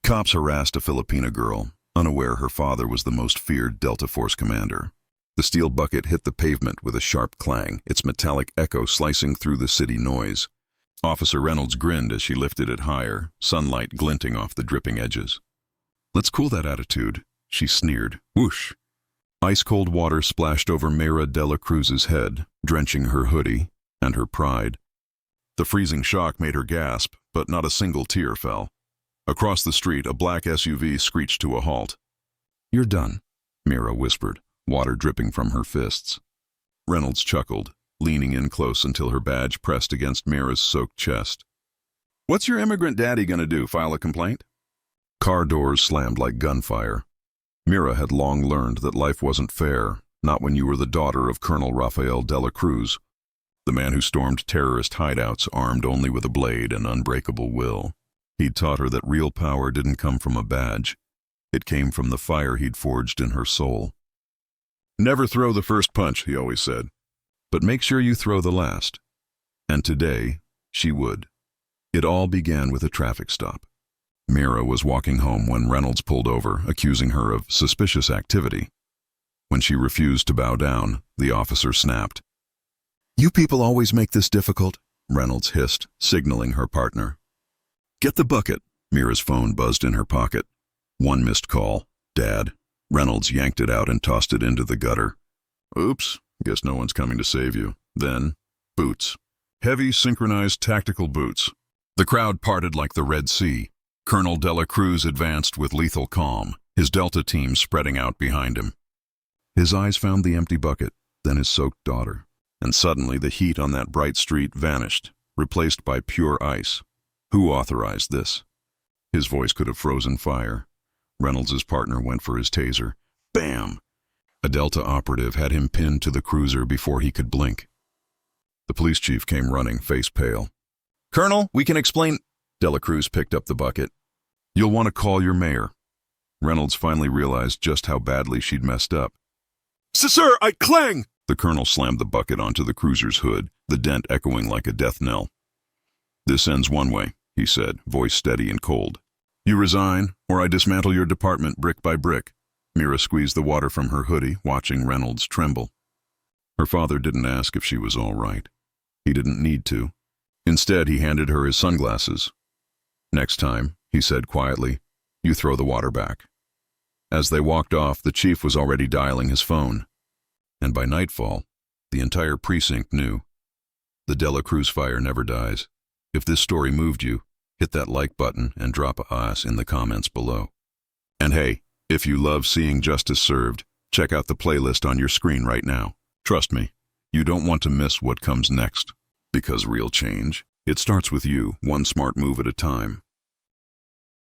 Cops harassed a Filipina girl, unaware her father was the most feared Delta Force commander. The steel bucket hit the pavement with a sharp clang, its metallic echo slicing through the city noise. Officer Reynolds grinned as she lifted it higher, sunlight glinting off the dripping edges. "Let's cool that attitude," she sneered. Whoosh! Ice-cold water splashed over Mayra de la Cruz's head, drenching her hoodie and her pride. The freezing shock made her gasp, but not a single tear fell. Across the street, a black SUV screeched to a halt. "You're done," Mayra whispered, water dripping from her fists. Reynolds chuckled, leaning in close until her badge pressed against Mayra's soaked chest. "What's your immigrant daddy gonna do, file a complaint?" Car doors slammed like gunfire. Mayra had long learned that life wasn't fair, not when you were the daughter of Colonel Rafael de la Cruz, the man who stormed terrorist hideouts armed only with a blade and unbreakable will. He'd taught her that real power didn't come from a badge. It came from the fire he'd forged in her soul. "Never throw the first punch," he always said, "but make sure you throw the last." And today, she would. It all began with a traffic stop. Mayra was walking home when Reynolds pulled over, accusing her of suspicious activity. When she refused to bow down, the officer snapped. "You people always make this difficult," Reynolds hissed, signaling her partner. "Get the bucket." Mayra's phone buzzed in her pocket. One missed call. "Dad." Reynolds yanked it out and tossed it into the gutter. "Oops, guess no one's coming to save you." Then, boots. Heavy, synchronized tactical boots. The crowd parted like the Red Sea. Colonel de la Cruz advanced with lethal calm, his Delta team spreading out behind him. His eyes found the empty bucket, then his soaked daughter. And suddenly the heat on that bright street vanished, replaced by pure ice. Who authorized this? His voice could have frozen fire. Reynolds' partner went for his taser. Bam! A Delta operative had him pinned to the cruiser before he could blink. The police chief came running, face pale. "Colonel, we can explain—" De la Cruz picked up the bucket. "You'll want to call your mayor." Reynolds finally realized just how badly she'd messed up. "Sir, I clang!" The colonel slammed the bucket onto the cruiser's hood, the dent echoing like a death knell. "This ends one way," he said, voice steady and cold. "You resign, or I dismantle your department brick by brick." Mayra squeezed the water from her hoodie, watching Reynolds tremble. Her father didn't ask if she was all right. He didn't need to. Instead, he handed her his sunglasses. "Next time," he said quietly, "you throw the water back." As they walked off, the chief was already dialing his phone. And by nightfall, the entire precinct knew. The De La Cruz fire never dies. If this story moved you, hit that like button and drop a ass in the comments below. And hey, if you love seeing justice served, check out the playlist on your screen right now. Trust me, you don't want to miss what comes next. Because real change, it starts with you, one smart move at a time.